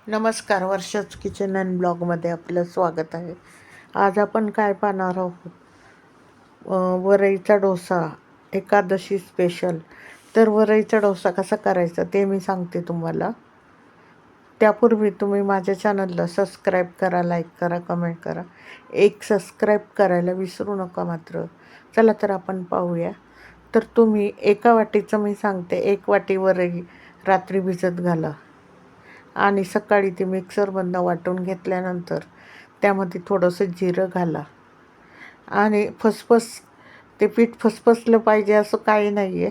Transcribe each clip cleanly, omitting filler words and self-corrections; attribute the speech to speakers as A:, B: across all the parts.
A: नमस्कार, वर्षाच kitchen and ब्लॉगमध्ये आपलं स्वागत आहे. आज आपण काय पाहणार आहोत? वरईचा डोसा, एकादशी स्पेशल. तर वरईचा डोसा कसा करायचा ते मी सांगते तुम्हाला. त्यापूर्वी तुम्ही माझ्या चॅनलला सबस्क्राईब करा, लाईक करा, कमेंट करा. एक सबस्क्राईब करायला विसरू नका मात्र. चला तर आपण पाहूया. तर तुम्ही एका वाटीचं मी सांगते, 1 वाटी वरई रात्री भिजत घाला आणि सकाळी ते मिक्सरमधनं वाटून घेतल्यानंतर त्यामध्ये थोडंसं जिरं घाला आणि ते पीठ फसफसलं पाहिजे असं काही नाही आहे.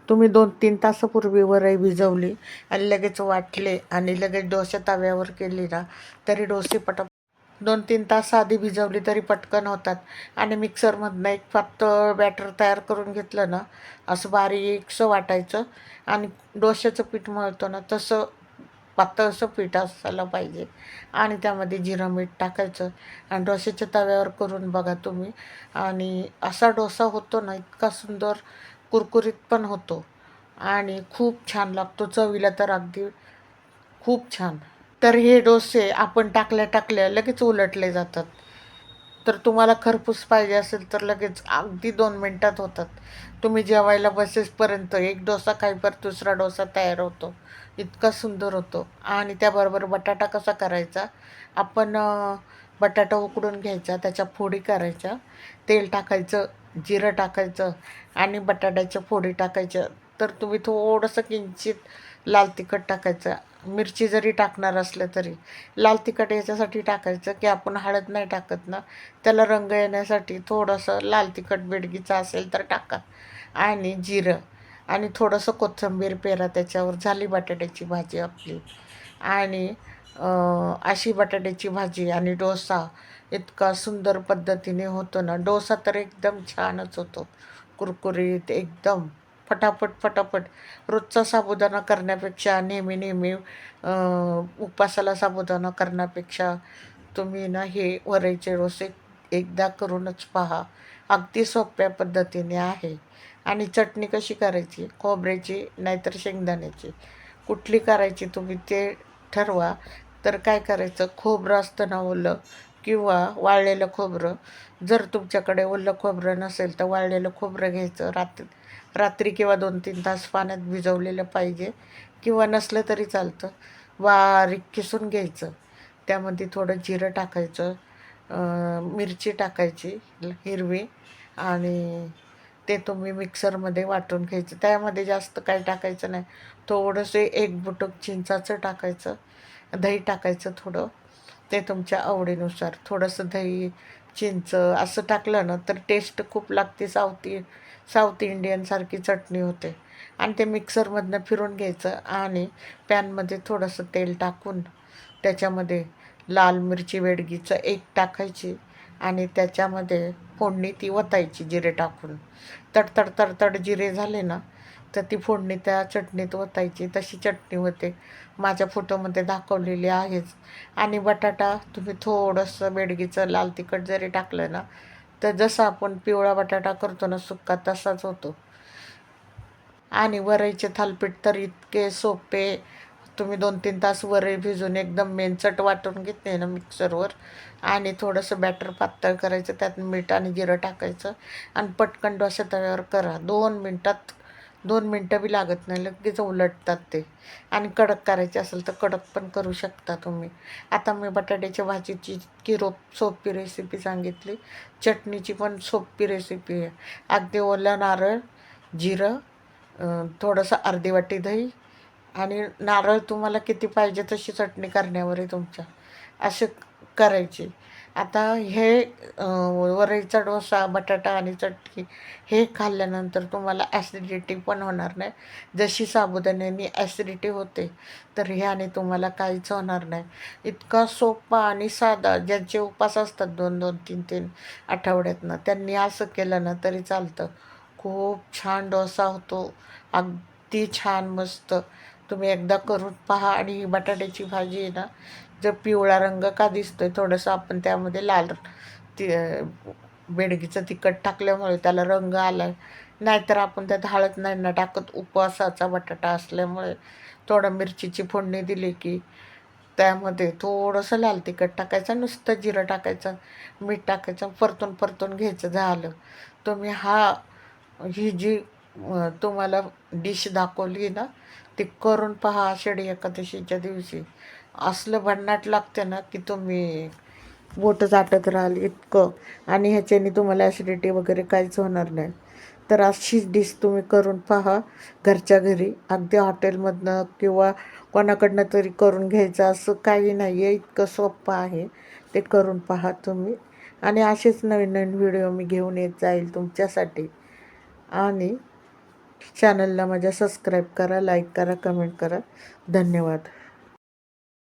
A: तुम्ही 2-3 तासापूर्वी वरई भिजवली आणि लगेच वाटले आणि लगेच डोसा तव्यावर केली ना, तरी डोसे 2-3 तास आधी भिजवली तरी पटकन होतात. आणि मिक्सरमधनं एक पातळ बॅटर तयार करून घेतलं ना, असं बारीकसं वाटायचं आणि डोश्याचं पीठ मळतो ना तसं पातळसं पीठ असायला पाहिजे. आणि त्यामध्ये जिरं मीठ टाकायचं आणि डोश्याच्या तव्यावर करून बघा तुम्ही. आणि असा डोसा होतो ना, इतका सुंदर कुरकुरीत पण होतो आणि खूप छान लागतो. चवीला तर अगदी खूप छान. तर हे डोसे आपण टाकल्या टाकल्या लगेच उलटले जातात. तर तुम्हाला खरपूस पाहिजे असेल तर लगेच अगदी 2 मिनटात होतात. तुम्ही जेवायला बसेसपर्यंत एक डोसा खाईपर्यंत दुसरा डोसा तयार होतो. इतका सुंदर होतो. आणि त्याबरोबर बटाटा कसा करायचा? आपण बटाटा उकडून घ्यायचा, त्याच्या फोडी करायच्या, तेल टाकायचं, जिरं टाकायचं आणि बटाट्याच्या फोडी टाकायच्या. तर तुम्ही थोडंसं किंचित लाल तिखट टाकायचं. मिरची जरी टाकणार असलं तरी लाल तिखट याच्यासाठी टाकायचं की आपण हळद नाही टाकत ना, त्याला रंग येण्यासाठी थोडंसं लाल तिखट बेडगीचं असेल तर टाका. आणि जिरं आणि थोडंसं कोथिंबीर पेरा त्याच्यावर. झाली बटाट्याची भाजी आपली. आणि अशी बटाट्याची भाजी आणि डोसा इतका सुंदर पद्धतीने होतो ना. डोसा तर एकदम छानच होतो, कुरकुरीत एकदम. फटाफट फटाफट. रोजचा साबुदाणा करण्यापेक्षा, नेहमी नेहमी उपवासाला साबुदाणा करण्यापेक्षा तुम्ही ना हे वरईचे डोसे एकदा करूनच पहा. अगदी सोप्या पद्धतीने आहे. आणि चटणी कशी करायची? खोबऱ्याची नाहीतर शेंगदाण्याची, कुठली करायची तुम्ही ते ठरवा. तर काय करायचं, खोबरं असतं ना ओलं किंवा वाळलेलं खोबरं. जर तुमच्याकडे ओलं खोबरं नसेल तर वाळलेलं खोबरं घ्यायचं. रात्री किंवा 2-3 तास पाण्यात भिजवलेलं पाहिजे, किंवा नसलं तरी चालतं. बारीक किसून घ्यायचं. त्यामध्ये थोडं जिरं टाकायचं, मिरची टाकायची हिरवी, आणि ते तुम्ही मिक्सरमध्ये वाटून घ्यायचं. त्यामध्ये जास्त काही टाकायचं नाही. थोडंसं एक बुटक चिंचाचं टाकायचं, दही टाकायचं थोडं, ते तुमच्या आवडीनुसार. थोडंसं दही, चिंच असं टाकलं ना तर टेस्ट खूप लागते. साऊथ इंडियनसारखी चटणी होते. आणि ते मिक्सरमधनं फिरून घ्यायचं आणि पॅनमध्ये थोडंसं तेल टाकून त्याच्यामध्ये लाल मिरची बेडगीचं एक टाकायची आणि त्याच्यामध्ये फोडणी ती ओतायची जिरे टाकून. तडतड तडतड जिरे झाले ना, तर ती फोडणी त्या चटणीत ओतायची. तशी चटणी होते, माझ्या फोटोमध्ये दाखवलेली आहेच. आणि बटाटा तुम्ही थोडंसं बेडगीचं लाल तिखट जरी टाकलं ना, तर जसं आपण पिवळा बटाटा करतो ना सुक्का, तसाच होतो. आणि वरईचे थालीपीठ तर इतके सोपे. तुम्ही 2-3 तास वरई भिजून एकदम मेनचट वाटून घेतले ना मिक्सरवर, आणि थोडंसं बॅटर पातळ करायचं, त्यात मीठ आणि जिरं टाकायचं आणि पटकन डोसा तव्यावर करा. 2 मिनटात, 2 मिनटं बी लागत नाही, लगेच उलटतात ते. आणि कडक करायचे असेल तर कडक पण करू शकता तुम्ही. आता मी बटाट्याच्या भाजीची इतकी सोपी रेसिपी सांगितली. चटणीची पण सोपी रेसिपी आहे. अगदी ओलं नारळ, जिरं, थोडंसं अर्धी वाटी दही, आणि नारळ तुम्हाला किती पाहिजे तशी चटणी करण्यावर आहे तुमच्या. असे करायची. आता हे वरईचा डोसा, बटाटा आणि चटणी हे खाल्ल्यानंतर तुम्हाला ॲसिडिटी पण होणार नाही. जशी साबुदाण्याने ॲसिडिटी होते, तर ह्याने तुम्हाला काहीच होणार नाही. इतका सोपा आणि साधा. ज्यांचे उपास असतात 2-2, 3-3 आठवड्यातनं, त्यांनी असं केलं ना तरी चालतं. खूप छान डोसा होतो, अगदी छान मस्त. तुम्ही एकदा करून पहा. आणि ही बटाट्याची भाजी आहे ना, जर पिवळा रंग का दिसतोय, थोडंसं आपण त्यामध्ये लाल ति बेडगीचं तिखट टाकल्यामुळे त्याला रंग आला आहे. नाहीतर आपण त्यात हळद नाही ना टाकत, उपवासाचा बटाटा असल्यामुळे. थोडं मिरचीची फोडणी दिली की त्यामध्ये थोडंसं लाल तिखट टाकायचं, नुसतं जिरं टाकायचं, मीठ टाकायचं, परतून परतून घ्यायचं. झालं. तुम्ही ही जी तुम्हाला डिश दाखवली ना, ती करून पहा आषाढी एकादशीच्या दिवशी. असलं भन्नाट लागते ना की तुम्ही बोटं चाटत राहाल इतकं. आणि ह्याच्याने तुम्हाला ॲसिडिटी वगैरे काहीच होणार नाही. तर अशीच डिश तुम्ही करून पहा घरच्या घरी. अगदी हॉटेलमधनं किंवा कोणाकडनं तरी करून घ्यायचं असं काही नाही आहे, इतकं सोपं आहे. ते करून पहा तुम्ही. आणि असेच नवीन नवीन व्हिडिओ मी घेऊन येत जाईल तुमच्यासाठी. आणि चॅनलला माझ्या सबस्क्राईब करा, लाईक करा, कमेंट करा. धन्यवाद.